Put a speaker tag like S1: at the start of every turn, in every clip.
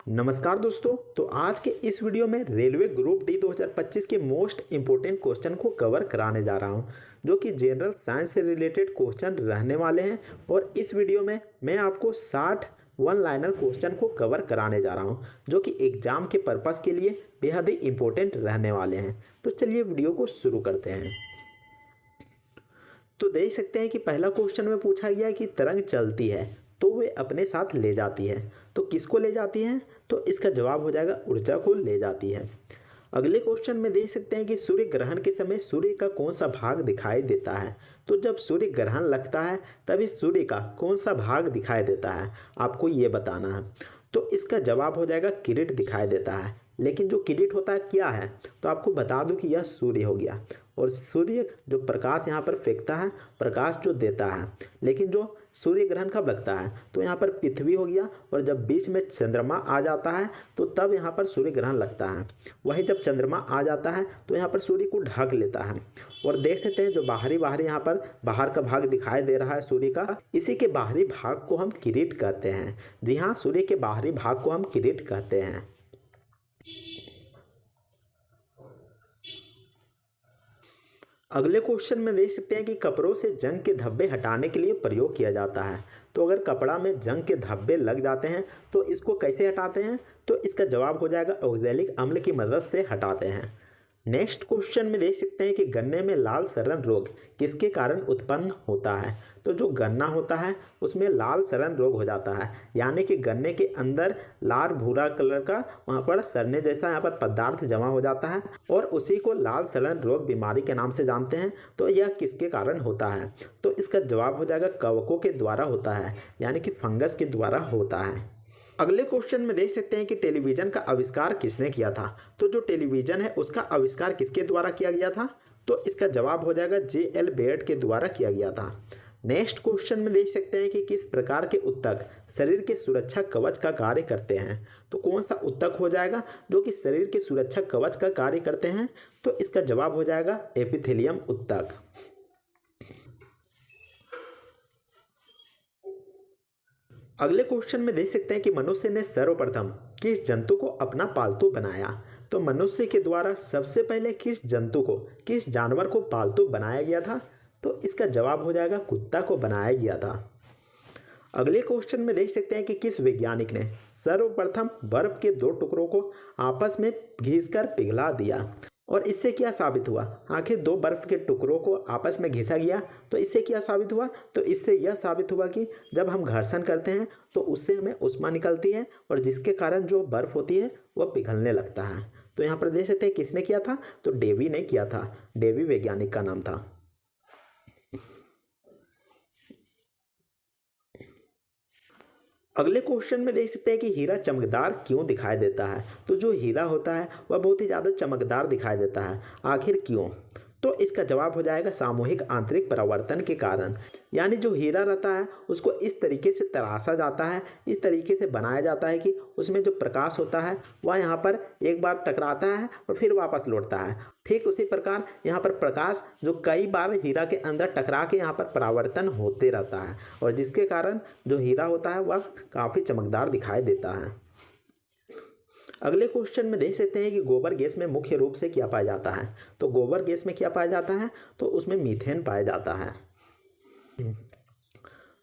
S1: नमस्कार दोस्तों। तो आज के इस वीडियो में रेलवे ग्रुप डी 2025 के मोस्ट इम्पोर्टेंट क्वेश्चन को कवर कराने जा रहा हूं, जो कि जनरल साइंस से रिलेटेड क्वेश्चन रहने वाले हैं। और इस वीडियो में मैं आपको 60 वन लाइनर क्वेश्चन को कवर कराने जा रहा हूं, जो कि एग्जाम के पर्पस के लिए बेहद ही इम्पोर्टेंट रहने वाले हैं। तो चलिए वीडियो को शुरू करते हैं। तो देख सकते हैं कि पहला क्वेश्चन में पूछा गया है कि तरंग चलती है तो वे अपने साथ ले जाती है, तो किसको ले जाती है? तो इसका जवाब हो जाएगा ऊर्जा को ले जाती है। अगले क्वेश्चन में देख सकते हैं कि सूर्य ग्रहण के समय सूर्य का कौन सा भाग दिखाई देता है? तो जब सूर्य ग्रहण लगता है तभी सूर्य का कौन सा भाग दिखाई देता है, आपको ये बताना है। तो इसका जवाब हो जाएगा किरीट दिखाई देता है। लेकिन जो किरीट होता है क्या है, तो आपको बता दूं कि यह सूर्य हो गया। और सूर्य जो प्रकाश यहाँ पर फेंकता है, प्रकाश जो देता है। लेकिन जो सूर्य ग्रहण कब लगता है, तो यहाँ पर पृथ्वी हो गया। और जब बीच में चंद्रमा आ जाता है तो तब यहाँ पर सूर्य ग्रहण लगता है। वही जब चंद्रमा आ जाता है तो यहाँ पर सूर्य को ढक लेता है। और देख सकते हैं जो बाहरी यहाँ पर बाहर का भाग दिखाई दे रहा है सूर्य का, इसी के बाहरी भाग को हम किरीट कहते हैं। जी हाँ, सूर्य के बाहरी भाग को हम किरीट कहते हैं। अगले क्वेश्चन में देख सकते हैं कि कपड़ों से जंग के धब्बे हटाने के लिए प्रयोग किया जाता है। तो अगर कपड़ा में जंग के धब्बे लग जाते हैं तो इसको कैसे हटाते हैं? तो इसका जवाब हो जाएगा ऑक्जेलिक अम्ल की मदद से हटाते हैं। नेक्स्ट क्वेश्चन में देख सकते हैं कि गन्ने में लाल सड़न रोग किसके कारण उत्पन्न होता है? तो जो गन्ना होता है उसमें लाल सड़न रोग हो जाता है, यानी कि गन्ने के अंदर लाल भूरा कलर का वहाँ पर सड़ने जैसा यहाँ पर पदार्थ जमा हो जाता है और उसी को लाल सड़न रोग बीमारी के नाम से जानते हैं। तो यह किसके कारण होता है? तो इसका जवाब हो जाएगा कवकों के द्वारा होता है, यानी कि फंगस के द्वारा होता है। अगले क्वेश्चन में देख सकते हैं कि टेलीविजन का आविष्कार किसने किया था? तो जो टेलीविजन है उसका आविष्कार किसके द्वारा किया गया था? तो इसका जवाब हो जाएगा J.L. बेयर्ड के द्वारा किया गया था। नेक्स्ट क्वेश्चन में देख सकते हैं कि किस प्रकार के उत्तक शरीर के सुरक्षा कवच का कार्य करते हैं? तो कौन सा उत्तक हो जाएगा जो कि शरीर के सुरक्षा कवच का कार्य करते हैं? तो इसका जवाब हो जाएगा एपिथेलियम उत्तक। अगले क्वेश्चन में देख सकते हैं कि मनुष्य ने सर्वप्रथम किस जंतु को अपना पालतू बनाया? तो मनुष्य के द्वारा सबसे पहले किस जंतु को, किस जानवर को पालतू बनाया गया था? तो इसका जवाब हो जाएगा कुत्ता को बनाया गया था। अगले क्वेश्चन में देख सकते हैं कि किस वैज्ञानिक ने सर्वप्रथम बर्फ के दो टुकड़ों को आपस में घिसकर पिघला दिया? और इससे क्या साबित हुआ? आखिर दो बर्फ के टुकड़ों को आपस में घिसा गया तो इससे क्या साबित हुआ? तो इससे यह साबित हुआ कि जब हम घर्षण करते हैं तो उससे हमें ऊष्मा निकलती है और जिसके कारण जो बर्फ होती है वह पिघलने लगता है। तो यहाँ पर देख सकते हैं किसने किया था? तो डेवी ने किया था। डेवी वैज्ञानिक का नाम था। अगले क्वेश्चन में देख सकते हैं कि हीरा चमकदार क्यों दिखाई देता है? तो जो हीरा होता है वह बहुत ही ज़्यादा चमकदार दिखाई देता है, आखिर क्यों? तो इसका जवाब हो जाएगा सामूहिक आंतरिक परावर्तन के कारण। यानी जो हीरा रहता है उसको इस तरीके से तराशा जाता है, इस तरीके से बनाया जाता है कि उसमें जो प्रकाश होता है वह यहाँ पर एक बार टकराता है और फिर वापस लौटता है। ठीक उसी प्रकार यहाँ पर प्रकाश जो कई बार हीरा के अंदर टकरा के यहाँ पर परावर्तन होते रहता है और जिसके कारण जो हीरा होता है वह काफ़ी चमकदार दिखाई देता है। अगले क्वेश्चन में देख सकते हैं कि गोबर गैस में मुख्य रूप से क्या पाया जाता है? तो गोबर गैस में क्या पाया जाता है? तो उसमें मीथेन पाया जाता है।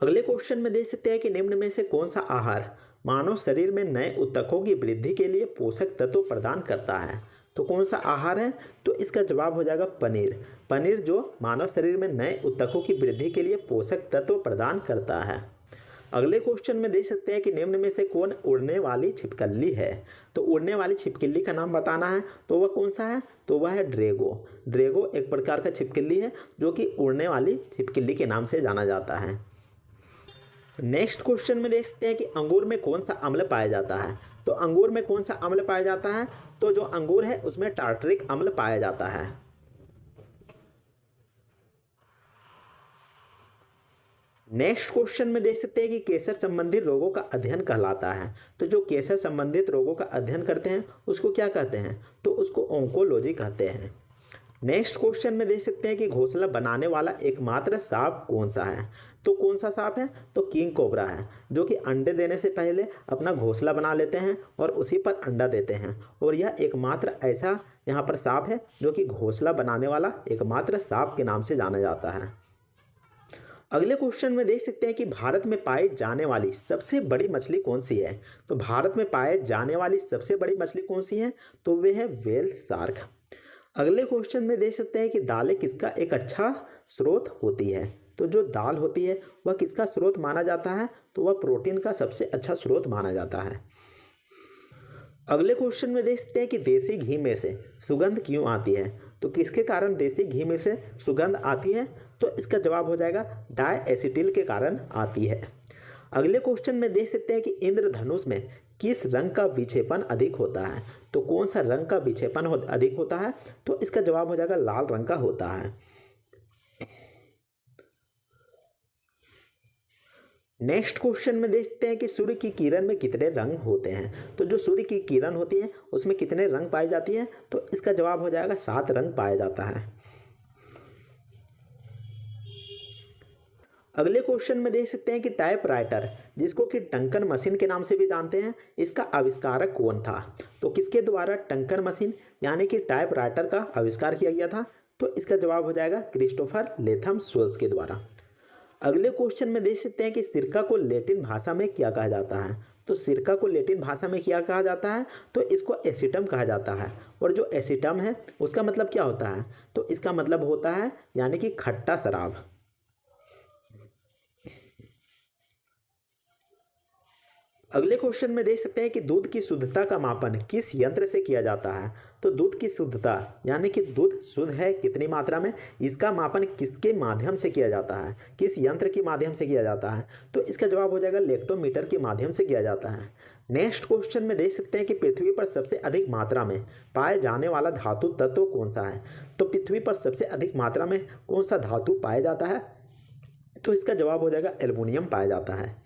S1: अगले क्वेश्चन में देख सकते हैं कि निम्न में से कौन सा आहार मानव शरीर में नए ऊतकों की वृद्धि के लिए पोषक तत्व प्रदान करता है? तो कौन सा आहार है? तो इसका जवाब हो जाएगा पनीर। पनीर जो मानव शरीर में नए ऊतकों की वृद्धि के लिए पोषक तत्व प्रदान करता है। अगले क्वेश्चन में देख सकते हैं कि निम्न में से कौन उड़ने वाली छिपकली है? तो उड़ने वाली छिपकली का नाम बताना है। तो वह कौन सा है? तो वह है ड्रैगो। ड्रैगो एक प्रकार का छिपकली है जो कि उड़ने वाली छिपकली के नाम से जाना जाता है। नेक्स्ट क्वेश्चन में देख सकते हैं कि अंगूर में कौन सा अम्ल पाया जाता है? तो अंगूर में कौन सा अम्ल पाया जाता है? तो जो अंगूर है उसमें टार्टरिक अम्ल पाया जाता है। नेक्स्ट क्वेश्चन में देख सकते हैं कि कैंसर संबंधित रोगों का अध्ययन कहलाता है। तो जो कैंसर संबंधित रोगों का अध्ययन करते हैं उसको क्या कहते हैं? तो उसको ऑन्कोलॉजी कहते हैं। नेक्स्ट क्वेश्चन में देख सकते हैं कि घोंसला बनाने वाला एकमात्र सांप कौन सा है। तो कौन सा सांप है, तो किंग कोबरा है, जो कि अंडे देने से पहले अपना घोंसला बना लेते हैं और उसी पर अंडा देते हैं। और यह एकमात्र ऐसा यहाँ पर सांप है जो कि घोंसला बनाने वाला एकमात्र सांप के नाम से जाना जाता है। अगले क्वेश्चन में देख सकते हैं कि भारत में पाई जाने वाली सबसे बड़ी मछली कौन सी है। तो भारत में पाए जाने वाली सबसे बड़ी मछली कौन सी है, तो वे है व्हेल शार्क। अगले क्वेश्चन में देख सकते हैं कि दालें किसका एक अच्छा स्रोत होती है। तो जो दाल होती है वह किसका स्रोत माना जाता है, तो वह प्रोटीन का सबसे अच्छा स्रोत माना जाता है। अगले क्वेश्चन में देख सकते हैं कि देसी घी में से सुगंध क्यों आती है। तो किसके कारण देसी घी में से सुगंध आती है, तो इसका जवाब हो जाएगा डायएसिटिल के कारण आती है। अगले क्वेश्चन में देख सकते हैं कि इंद्रधनुष में किस रंग का विक्षेपण अधिक होता है। तो कौन सा रंग का विक्षेपण अधिक होता है, तो इसका जवाब हो जाएगा लाल रंग का होता है। नेक्स्ट क्वेश्चन में देखते हैं कि सूर्य की किरण में कितने रंग होते हैं। तो जो सूर्य की किरण होती है उसमें कितने रंग पाए जाती है, तो इसका जवाब हो जाएगा 7 रंग पाया जाता है। अगले क्वेश्चन में देख सकते हैं कि टाइपराइटर, जिसको कि टंकन मशीन के नाम से भी जानते हैं, इसका आविष्कारक कौन था। तो किसके द्वारा टंकन मशीन यानी कि टाइपराइटर का आविष्कार किया गया था, तो इसका जवाब हो जाएगा क्रिस्टोफर लेथम सोल्स के द्वारा। अगले क्वेश्चन में देख सकते हैं कि सिरका को लैटिन भाषा में क्या कहा जाता है। तो सिरका को लैटिन भाषा में क्या कहा जाता है, तो इसको एसिटम कहा जाता है। और जो एसिटम है उसका मतलब क्या होता है, तो इसका मतलब होता है यानी कि खट्टा शराब। अगले क्वेश्चन में देख सकते हैं कि दूध की शुद्धता का मापन किस यंत्र से किया जाता है। तो दूध की शुद्धता यानी कि दूध शुद्ध है कितनी मात्रा में, इसका मापन किसके माध्यम से किया जाता है, किस यंत्र के माध्यम से किया जाता है, तो इसका जवाब हो जाएगा लेक्टोमीटर के माध्यम से किया जाता है। नेक्स्ट क्वेश्चन में देख सकते हैं कि पृथ्वी पर सबसे अधिक मात्रा में पाए जाने वाला धातु तत्व कौन सा है। तो पृथ्वी पर सबसे अधिक मात्रा में कौन सा धातु पाया जाता है, तो इसका जवाब हो जाएगा एल्युमिनियम पाया जाता है।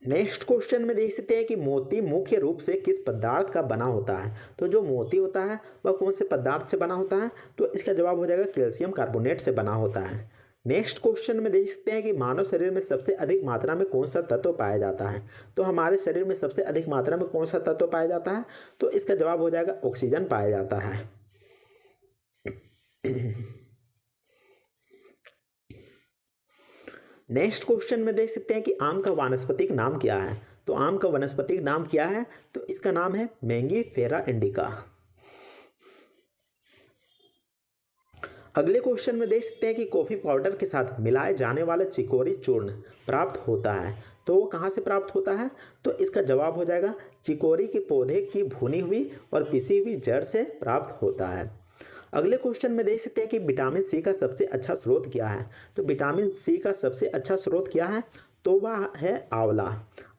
S1: नेक्स्ट क्वेश्चन में देख सकते हैं कि मोती मुख्य रूप से किस पदार्थ का बना होता है। तो जो मोती होता है वह कौन से पदार्थ से बना होता है, तो इसका जवाब हो जाएगा कैल्शियम कार्बोनेट से बना होता है। नेक्स्ट क्वेश्चन में देख सकते हैं कि मानव शरीर में सबसे अधिक मात्रा में कौन सा तत्व पाया जाता है। तो हमारे शरीर में सबसे अधिक मात्रा में कौन सा तत्व पाया जाता है, तो इसका जवाब हो जाएगा ऑक्सीजन पाया जाता है। नेक्स्ट क्वेश्चन में देख सकते हैं कि आम का वानस्पतिक नाम क्या है। तो आम का वानस्पतिक नाम क्या है, तो इसका नाम है मैंगीफेरा इंडिका। अगले क्वेश्चन में देख सकते हैं कि कॉफी पाउडर के साथ मिलाए जाने वाला चिकोरी चूर्ण प्राप्त होता है। तो वो कहाँ से प्राप्त होता है, तो इसका जवाब हो जाएगा चिकोरी के पौधे की भुनी हुई और पिसी हुई जड़ से प्राप्त होता है। अगले क्वेश्चन में देख सकते हैं कि विटामिन सी का सबसे अच्छा स्रोत क्या है। तो विटामिन सी का सबसे अच्छा स्रोत क्या है, तो वह है आंवला।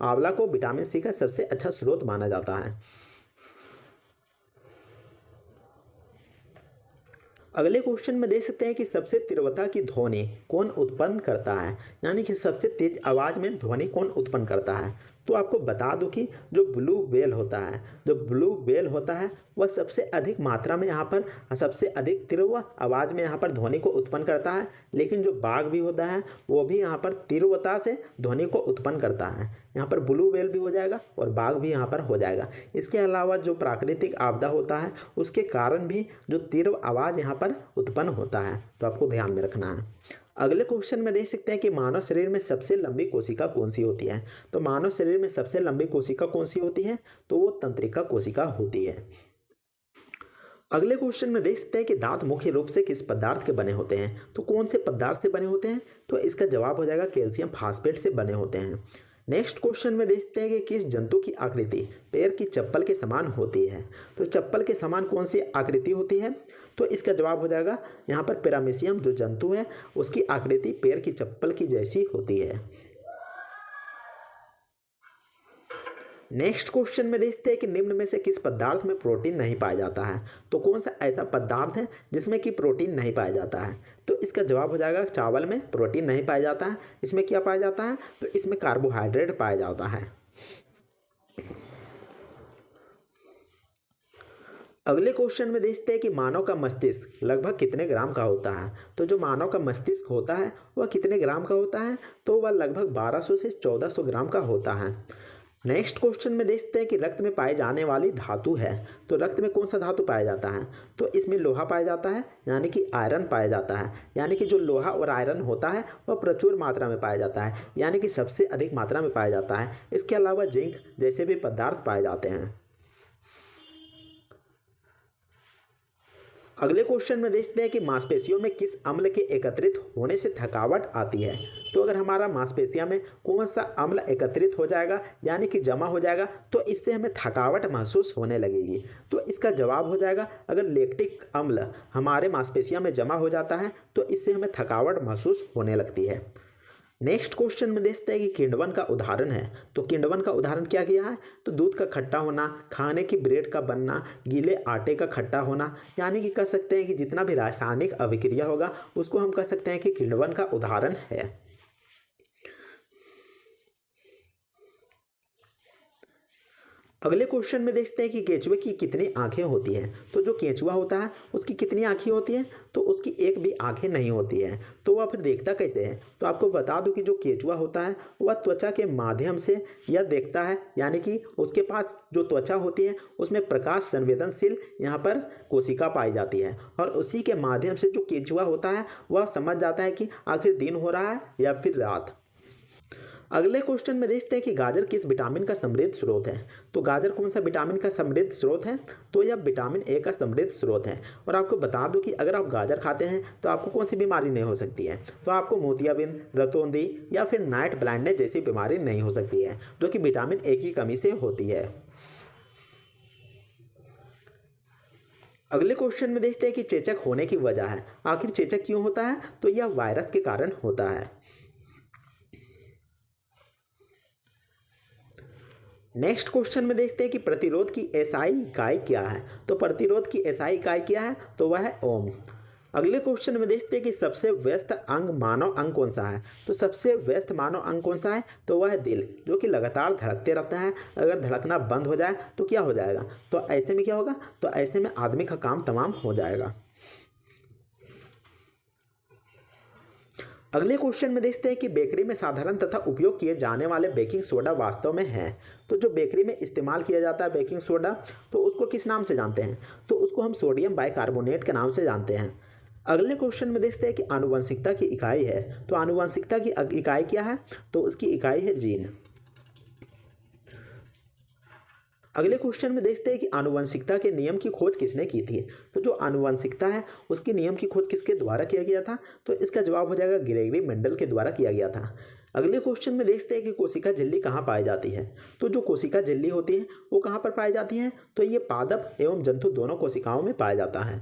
S1: आंवला को विटामिन सी का सबसे अच्छा स्रोत माना जाता है। अगले क्वेश्चन में देख सकते हैं कि सबसे तीव्रता की ध्वनि कौन उत्पन्न करता है, यानी कि सबसे तेज आवाज में ध्वनि कौन उत्पन्न करता है। तो आपको बता दूं कि जो ब्लू व्हेल होता है, जो ब्लू व्हेल होता है वह सबसे अधिक मात्रा में यहाँ पर सबसे अधिक तीव्र आवाज़ में यहाँ पर ध्वनि को उत्पन्न करता है। लेकिन जो बाघ भी होता है वो भी यहाँ पर तीव्रता से ध्वनि को उत्पन्न करता है। यहाँ पर ब्लू व्हेल भी हो जाएगा और बाघ भी यहाँ पर हो जाएगा। इसके अलावा जो प्राकृतिक आपदा होता है उसके कारण भी जो तीव्र आवाज़ यहाँ पर उत्पन्न होता है, तो आपको ध्यान में रखना है। अगले क्वेश्चन में देख सकते हैं कि मानव शरीर में सबसे लंबी कोशिका कौन सी होती है। तो मानव शरीर में सबसे लंबी कोशिका कौन सी होती है, तो वो तंत्रिका कोशिका होती है। अगले क्वेश्चन में देख सकते हैं कि दांत मुख्य रूप से किस पदार्थ के बने होते हैं। तो कौन से पदार्थ से बने होते हैं, तो इसका जवाब हो जाएगा कैल्शियम फास्फेट से बने होते हैं। नेक्स्ट क्वेश्चन में देखते हैं कि किस जंतु की आकृति पैर की चप्पल के समान होती है। तो चप्पल के समान कौन सी आकृति होती है, तो इसका जवाब हो जाएगा यहाँ पर पैरामीशियम जो जंतु है उसकी आकृति पैर की चप्पल की जैसी होती है। नेक्स्ट क्वेश्चन में देखते हैं कि निम्न में से किस पदार्थ में प्रोटीन नहीं पाया जाता है। तो कौन सा ऐसा पदार्थ है जिसमें कि प्रोटीन नहीं पाया जाता है, तो इसका जवाब हो जाएगा चावल में प्रोटीन नहीं पाया जाता है। इसमें क्या पाया जाता है, तो इसमें कार्बोहाइड्रेट पाया जाता है। अगले क्वेश्चन में देखते हैं कि मानव का मस्तिष्क लगभग कितने ग्राम का होता है। तो जो मानव का मस्तिष्क होता है वह कितने ग्राम का होता है, तो वह लगभग 1200 से 1400 ग्राम का होता है। नेक्स्ट क्वेश्चन में देखते हैं कि रक्त में पाई जाने वाली धातु है। तो रक्त में कौन सा धातु पाया जाता है, तो इसमें लोहा पाया जाता है, यानी कि आयरन पाया जाता है। यानी कि जो लोहा और आयरन होता है वह प्रचुर मात्रा में पाया जाता है, यानी कि सबसे अधिक मात्रा में पाया जाता है। इसके अलावा जिंक जैसे भी पदार्थ पाए जाते हैं। अगले क्वेश्चन में देखते हैं कि मांसपेशियों में किस अम्ल के एकत्रित होने से थकावट आती है। तो अगर हमारा मांसपेशियों में कौन सा अम्ल एकत्रित हो जाएगा, यानी कि जमा हो जाएगा, तो इससे हमें थकावट महसूस होने लगेगी। तो इसका जवाब हो जाएगा, अगर लैक्टिक अम्ल हमारे मांसपेशियों में जमा हो जाता है तो इससे हमें थकावट महसूस होने लगती है। नेक्स्ट क्वेश्चन में देखते हैं कि किण्वन का उदाहरण है। तो किण्वन का उदाहरण क्या किया है, तो दूध का खट्टा होना, खाने की ब्रेड का बनना, गीले आटे का खट्टा होना, यानी कि कह सकते हैं कि जितना भी रासायनिक अभिक्रिया होगा उसको हम कह सकते हैं कि किण्वन का उदाहरण है। अगले क्वेश्चन में देखते हैं कि केंचुए की कितनी आंखें होती हैं। तो जो केंचुआ होता है उसकी कितनी आंखें होती हैं, तो उसकी एक भी आंखें नहीं होती है। तो वह फिर देखता कैसे है, तो आपको बता दूं कि जो केंचुआ होता है वह त्वचा के माध्यम से यह देखता है, यानी कि उसके पास जो त्वचा होती है उसमें प्रकाश संवेदनशील यहाँ पर कोशिका पाई जाती है, और उसी के माध्यम से जो केंचुआ होता है वह समझ जाता है कि आखिर दिन हो रहा है या फिर रात। अगले क्वेश्चन में देखते हैं कि गाजर किस विटामिन का समृद्ध स्रोत है। तो गाजर कौन सा विटामिन का समृद्ध स्रोत है, तो यह विटामिन ए का समृद्ध स्रोत है। और आपको बता दूं कि अगर आप गाजर खाते हैं तो आपको कौन सी बीमारी नहीं हो सकती है, तो आपको मोतियाबिंद, रतौंधी या फिर नाइट ब्लाइंडनेस जैसी बीमारी नहीं हो सकती है, जो कि विटामिन ए की कमी से होती है। अगले क्वेश्चन में देखते हैं कि चेचक होने की वजह है। आखिर चेचक क्यों होता है, तो यह वायरस के कारण होता है। नेक्स्ट क्वेश्चन में देखते हैं कि प्रतिरोध की एसआई इकाई क्या है। तो प्रतिरोध की एसआई इकाई क्या है, तो वह है ओम। अगले क्वेश्चन में देखते हैं कि सबसे व्यस्त अंग मानव अंग कौन सा है। तो सबसे व्यस्त मानव अंग कौन सा है, तो वह है दिल, जो कि लगातार धड़कते रहता है। अगर धड़कना बंद हो जाए तो क्या हो जाएगा, तो ऐसे में क्या होगा, तो ऐसे में आदमी का काम तमाम हो जाएगा। अगले क्वेश्चन में देखते हैं कि बेकरी में साधारण तथा उपयोग किए जाने वाले बेकिंग सोडा वास्तव में है। तो जो बेकरी में इस्तेमाल किया जाता है बेकिंग सोडा, तो उसको किस नाम से जानते हैं, तो उसको हम सोडियम बाइकार्बोनेट के नाम से जानते हैं। अगले क्वेश्चन में देखते हैं कि आनुवंशिकता की इकाई है। तो आनुवंशिकता की इकाई क्या है, तो उसकी इकाई है जीन। अगले क्वेश्चन में देखते हैं कि आनुवंशिकता के नियम की खोज किसने की थी। तो जो आनुवंशिकता है उसके नियम की खोज किसके द्वारा किया गया था, तो इसका जवाब हो जाएगा ग्रेगरी मेंडल के द्वारा किया गया था। अगले क्वेश्चन में देखते हैं कि कोशिका झिल्ली कहाँ पाई जाती है। तो जो कोशिका झिल्ली होती है वो कहाँ पर पाई जाती है, तो ये पादप एवं जंतु दोनों कोशिकाओं में पाया जाता है।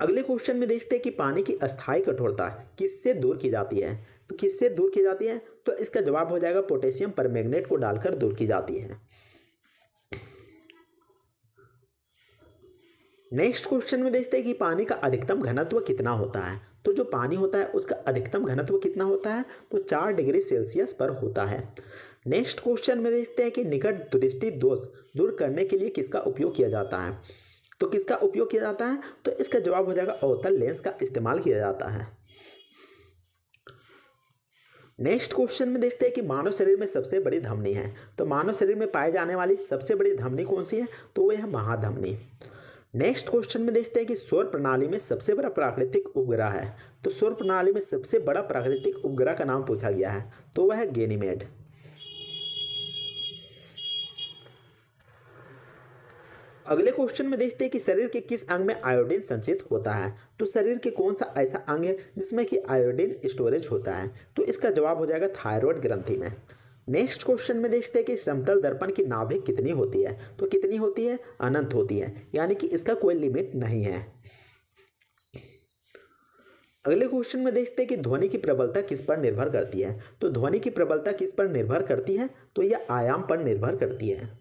S1: अगले क्वेश्चन में देखते हैं कि पानी की अस्थायी कठोरता किससे दूर की जाती है। तो किससे दूर की जाती है, तो इसका जवाब हो जाएगा पोटेशियम परमैंगनेट को डालकर दूर की जाती है। नेक्स्ट क्वेश्चन में देखते हैं कि पानी का अधिकतम घनत्व कितना होता है। तो जो पानी होता है उसका अधिकतम घनत्व कितना होता है, तो 4 डिग्री सेल्सियस पर होता है। नेक्स्ट क्वेश्चन में देखते हैं कि निकट दृष्टि दोष दूर करने के लिए किसका उपयोग किया जाता है। तो किसका उपयोग किया जाता है, तो इसका जवाब हो जाएगा अवतल लेंस का इस्तेमाल किया जाता है। नेक्स्ट क्वेश्चन में देखते हैं कि मानव शरीर में सबसे बड़ी धमनी है। तो मानव शरीर में पाई जाने वाली सबसे बड़ी धमनी कौन सी है, तो वह है महाधमनी। नेक्स्ट क्वेश्चन में देखते हैं कि सौर प्रणाली में सबसे बड़ा प्राकृतिक उपग्रह है। तो सौर प्रणाली में सबसे बड़ा प्राकृतिक उपग्रह का नाम पूछा गया है, तो वह है गैनीमेड। अगले क्वेश्चन में देखते हैं कि शरीर के किस अंग में आयोडीन संचित होता है। तो शरीर के कौन सा ऐसा अंग है जिसमें कि आयोडीन स्टोरेज होता है, तो इसका जवाब हो जाएगा थायराइड ग्रंथि में। नेक्स्ट क्वेश्चन में देखते हैं कि समतल दर्पण की नाभिक कितनी होती है। तो कितनी होती है, अनंत होती है, यानी कि इसका कोई लिमिट नहीं है। अगले क्वेश्चन में देखते हैं कि ध्वनि की प्रबलता किस पर निर्भर करती है। तो ध्वनि की प्रबलता किस पर निर्भर करती है, तो यह आयाम पर निर्भर करती है।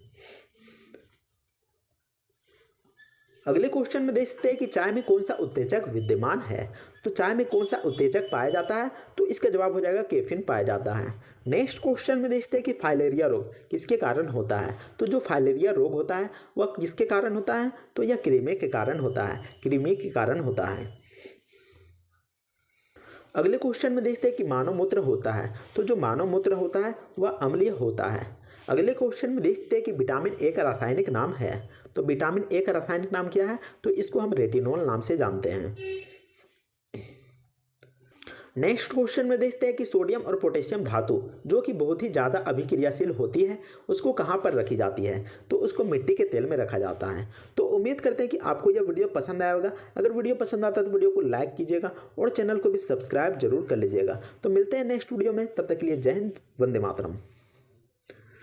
S1: अगले क्वेश्चन में देखते हैं कि चाय में कौन सा उत्तेजक विद्यमान है। तो चाय में कौन सा उत्तेजक पाया जाता है, तो इसका जवाब हो जाएगा कैफीन पाया जाता है। नेक्स्ट क्वेश्चन में देखते हैं कि फाइलेरिया रोग किसके कारण होता है। तो जो फाइलेरिया रोग होता है वह किसके कारण होता है, तो यह कृमि के कारण होता है, कृमि के कारण होता है। अगले क्वेश्चन में देखते हैं कि मानव मूत्र होता है, तो जो मानव मूत्र होता है वह अम्लीय होता है। अगले क्वेश्चन में देखते हैं कि विटामिन ए का रासायनिक नाम है, तो विटामिन ए का रासायनिक नाम क्या है, तो इसको हम रेटिनॉल नाम से जानते हैं। नेक्स्ट क्वेश्चन में देखते हैं कि सोडियम और पोटेशियम धातु जो कि बहुत ही ज़्यादा अभिक्रियाशील होती है उसको कहाँ पर रखी जाती है, तो उसको मिट्टी के तेल में रखा जाता है। तो उम्मीद करते हैं कि आपको यह वीडियो पसंद आया होगा। अगर वीडियो पसंद आता है तो वीडियो को लाइक कीजिएगा और चैनल को भी सब्सक्राइब जरूर कर लीजिएगा। तो मिलते हैं नेक्स्ट वीडियो में, तब तक के लिए जय हिंद, वंदे मातरम।